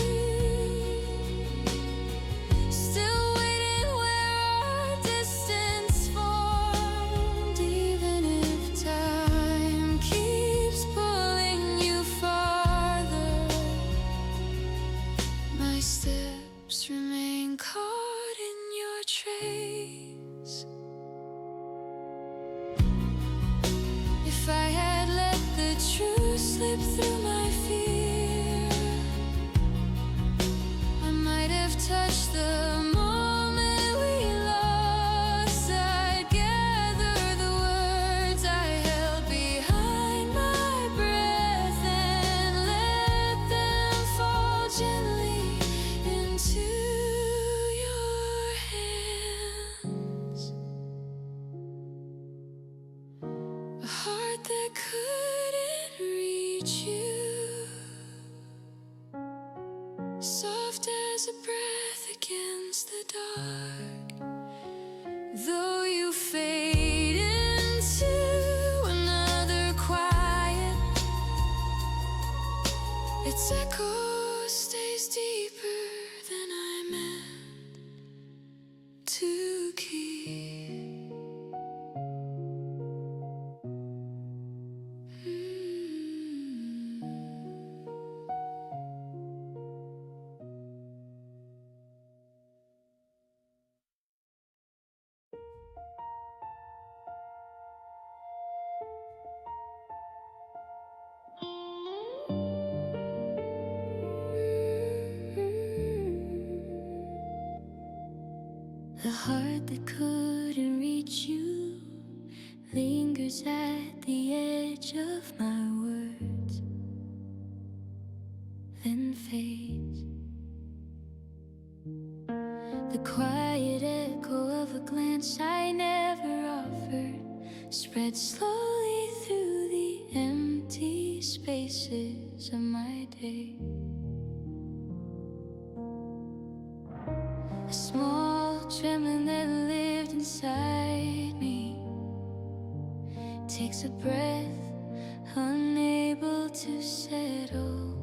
still waiting where our distance formed. Even if time keeps pulling you farther, my steps remain caught in your trace. If I had let the truth slip through my fear, I might have touched the moment we lost. I'd gather the words I held behind my breath and let them fall gently into your hands. A heart that couldn't reach you, soft as a breath against the dark. Though you fade into another quiet, its echo stays deeper than I meant to keep. The heart that couldn't reach you lingers at the edge of my words, then fades. The quiet echo of a glance I never offered spreads slowly through the empty spaces years of my day. A small trembling that lived inside me takes a breath, unable to settle.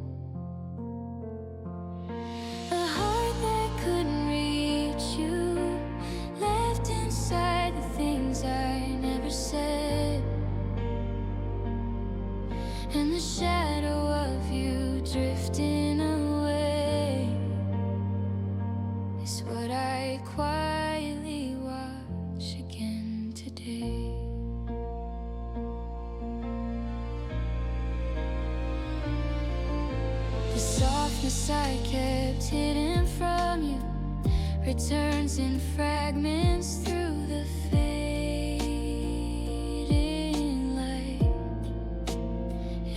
A heart that couldn't reach you, left inside the things I never said, and the shadow of you drifting away is what I quietly watch again today. The softness I kept hidden from you returns in fragments through the fading light.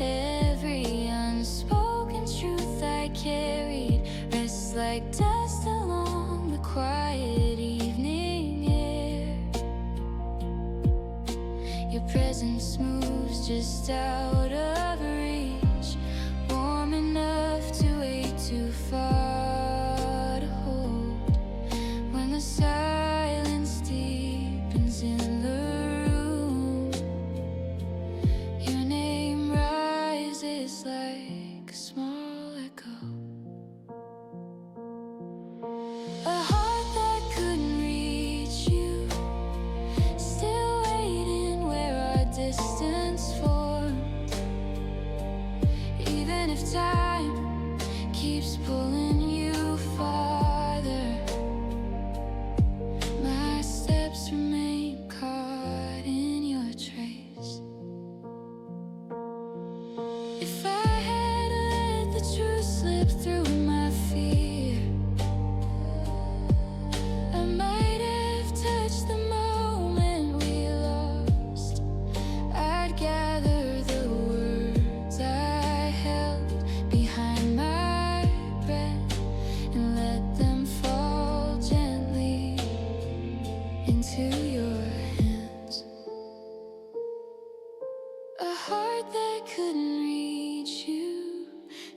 Every unspoken truth I carried rests like dust along the quiet evening air. Your presence moves just out of reach, warm enough to wait too far to hold. When the silence deepens in the room, your name rises like a small echo. A heart that couldn't reach you, still waiting where our distance formed. Even if time keeps pulling you farther, my steps remain caught in your trace. If I had let the truth slip through my fear, I might have touched the moment we lost. I'd gather the words I held behind my breath and let them fall gently into your hands. A heart that couldn't reach you,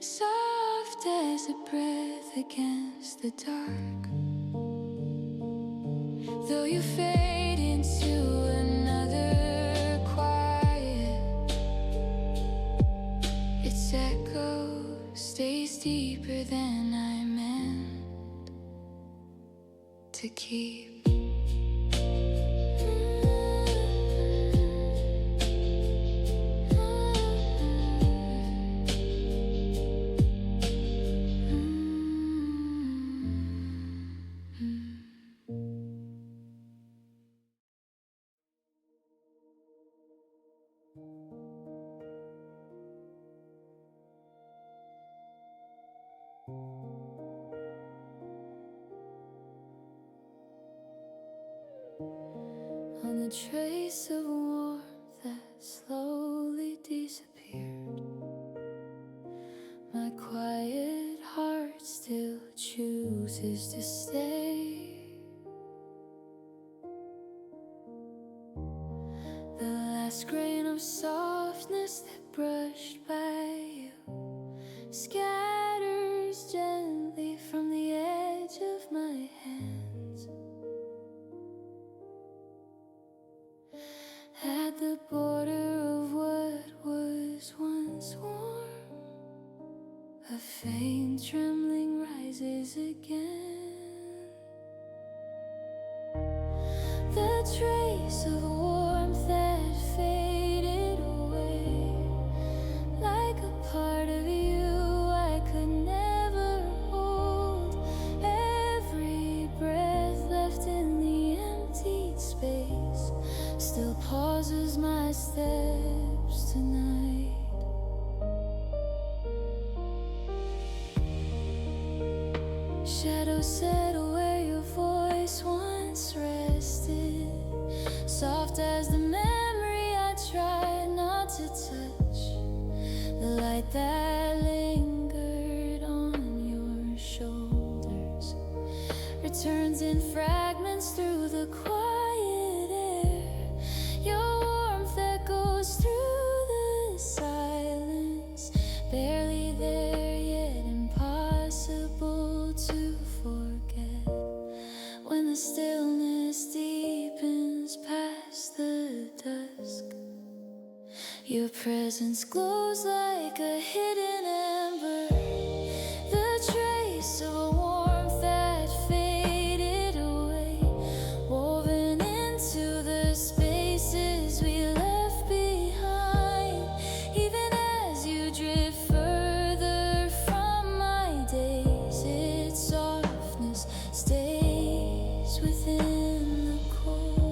soft as a breath against the dark. Though you fade into another quiet, its echo stays deeper than I meant to keep. On the trace of warmth that slowly disappeared, my quiet heart still chooses to stay. The last grain of softness that brushed by you scatters gently from the edge of my hands. At the border of what was once warm, a faint trembling rises again. The trace of warmth that faded away, like a part of you I could never hold. Every breath left in the emptied space still pauses my steps tonight. Shadows settle where your voice once rested, soft as the memory I tried not to touch. The light that lingered on your shoulders returns in fragments through the quiet air. Your warmth that goes through the silence barely Your presence glows like a hidden ember, the trace of a warmth that faded away, woven into the spaces we left behind. Even as you drift further from my days, its softness stays within the cold.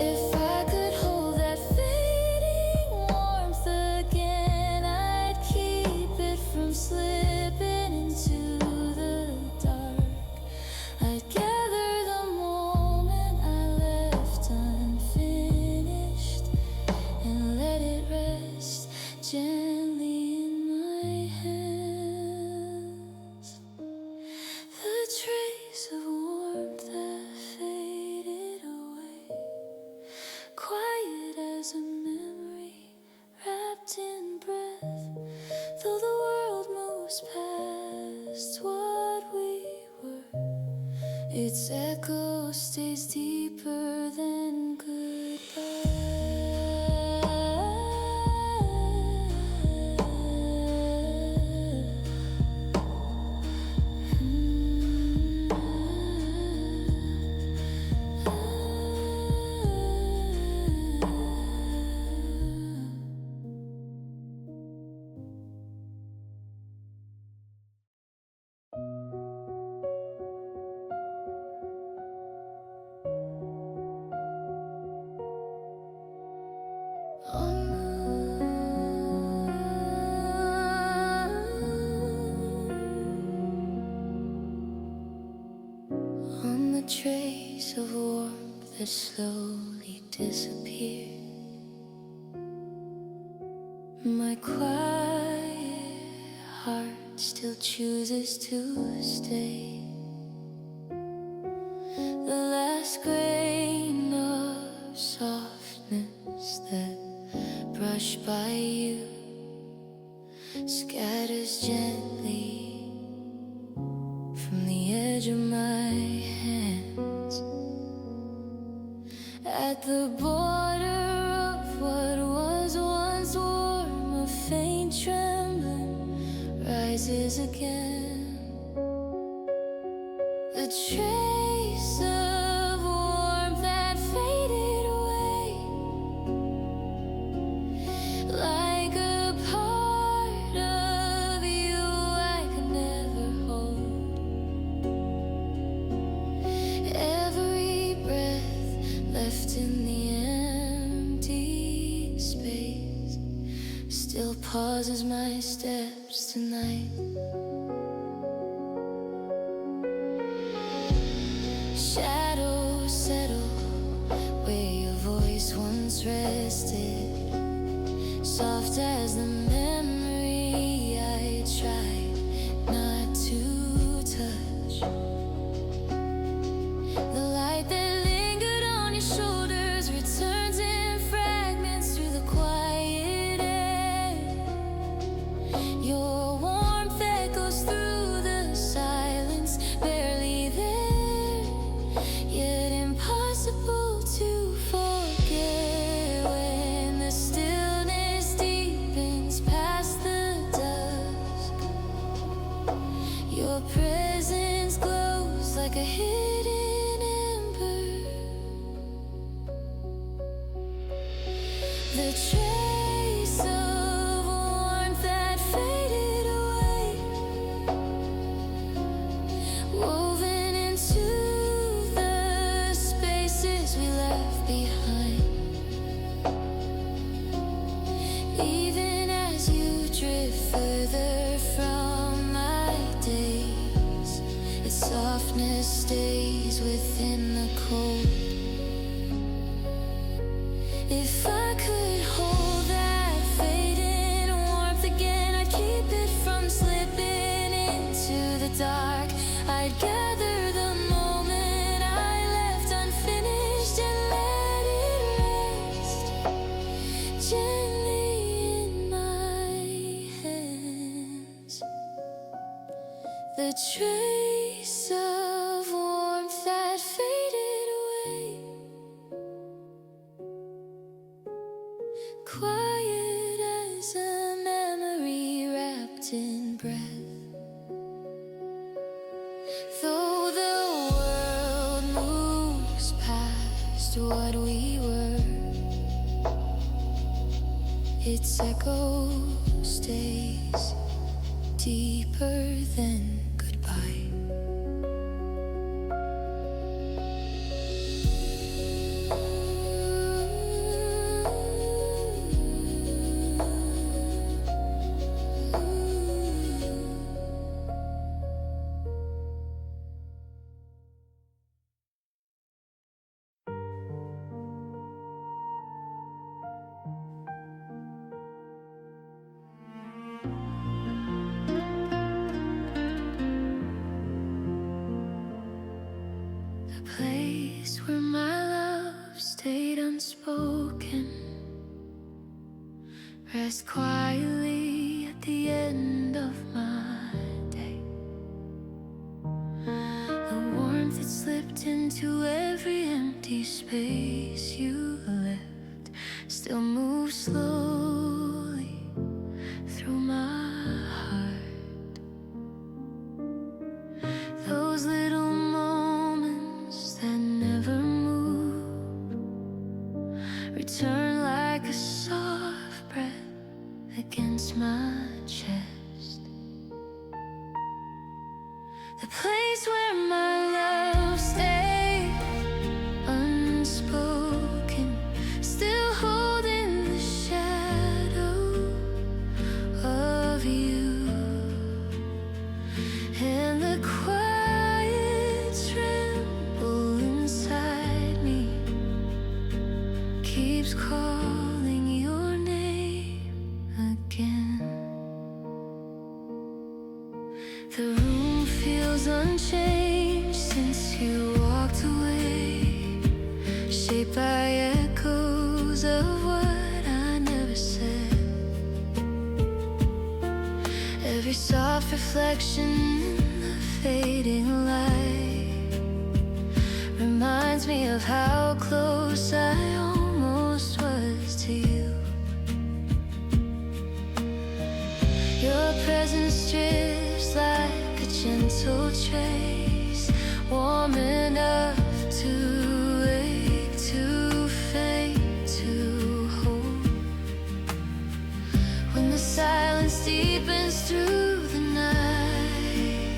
If I could hold that fading warmth again, I'd keep it from slipping into the dark. I'd gather the moment I left unfinished and let it rest gently in my hands. The trace of warmth that faded away, quiet as a memory wrapped in breath. Though the world moves past what we were, its echo stays deeper than goodbye. On the trace of warmth that slowly disappeared, my quiet heart still chooses to stay. The last grain of softness that brushed by you scatters gently from the edge of my hands. At the border of what was once warm, a faint trembling rises again. The trace of warmth that faded away, like a part of you I could never hold. Every breath left in the empty space still pauses my steps tonight. Shadows settle where your voice once rested, soft as the memory I tried not to touch. The light that lingered on your shoulders returns in fragments through the quiet air. Your warmth echoes through the silence, barely there, yet impossible to forget. When the stillness deepens past the dusk, your presence glows like a hidden ember. The trace of warmth that faded away, woven into the spaces we left behind. Even as you drift further from my days, its softness stays within the cold. If I could hold that fading warmth again, I'd keep it from slipping into the dark. I'd gather the moment I left unfinished and let it rest gently in my hands. The trace of warmth that faded away, quiet as a memory wrapped in breath. Though the world moves past what we were, its echo stays deeper than goodbye. Place where my love stayed unspoken, rest quietly at the end of my day. The warmth that slipped into every empty space you left still moves slowly through my heart. Those little that never move return like a soft breath against my chest. The place where my love stayed unspoken, still holding the shadow of you, and the quiet tremble inside me keeps calling your name again. The room feels unchanged since you walked away, shaped by echoes of what I never said. Every soft reflection in the fading light reminds me of how close I almost was to you. Your presence drifts like a gentle trace, warm enough to wake, to faint, to hold. When the silence deepens through the night,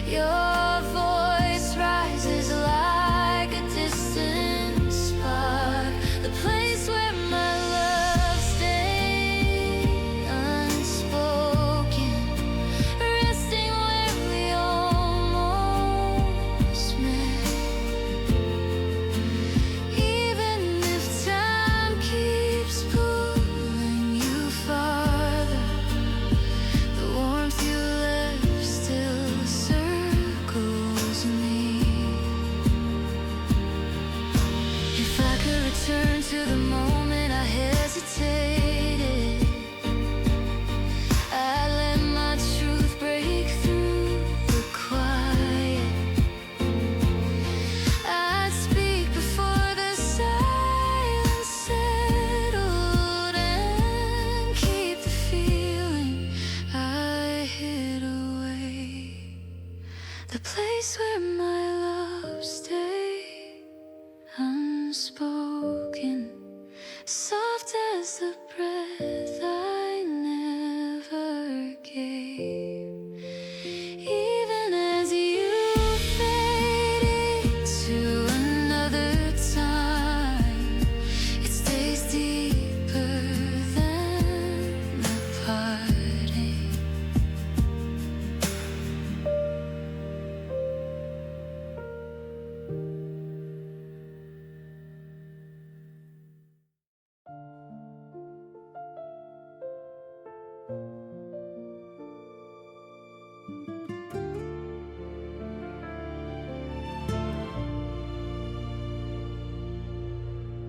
your voice rises like a distant spark. The place where my love stayed unspoken, resting where we almost met. Even if time keeps pulling you farther, the warmth you left still circles me. If I could return to the moment I hesitated, I'd let my truth break through the quiet. I'd speak before the silence settled, and keep the feeling I hid away. The place where my love stayed unspoken, soft as the breath I never gave. Even as you fade into another time, it stays deeper than the parting.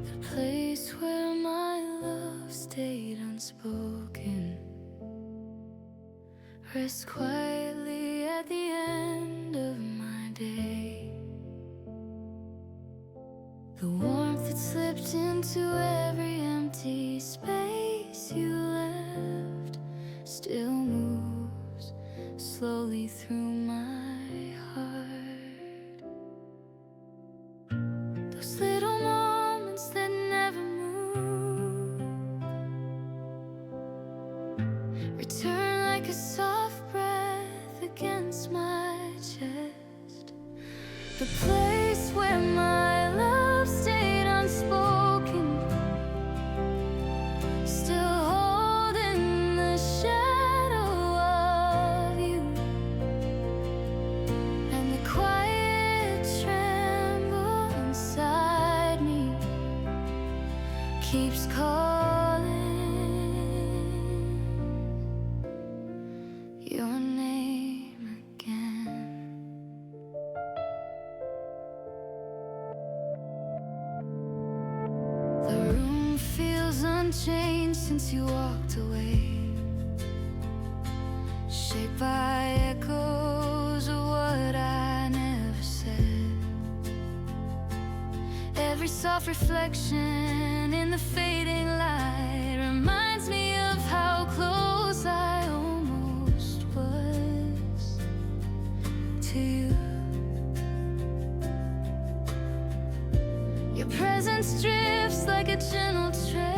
The place where my love stayed unspoken, rest quietly at the end of my day. The warmth that slipped into every empty space return like a soft breath against my chest. The place where my love stayed unspoken, still holding the shadow of you, and the quiet tremble inside me keeps calling your name again. The room feels unchanged since you walked away, shaped by echoes of what I never said. Every soft reflection in the fading light reminds me of how close I almost was to you. Your presence drifts like a gentle trace,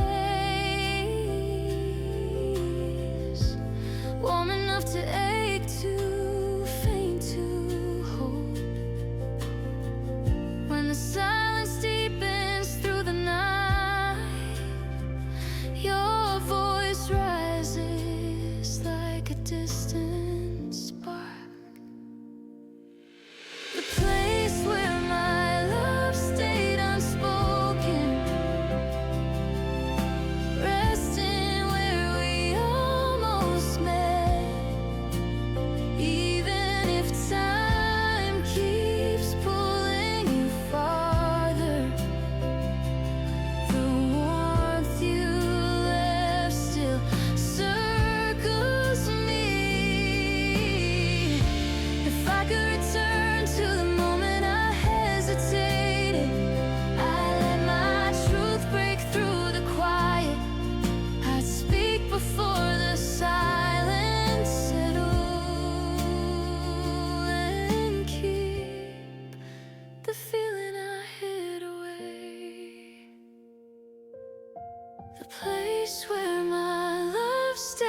warm enough to ache, too faint to hold. When the silence deepens through the night, your voice rises like a distant spark. The place where my love stayed unspoken, resting where we almost met. Even if time keeps pulling you farther, the warmth you left still circles me. If I could return to the moment I hesitated, I'd let my truth break through the quiet. I'd speak before the silence settled, and keep the feeling I hid away. The place where my love stayed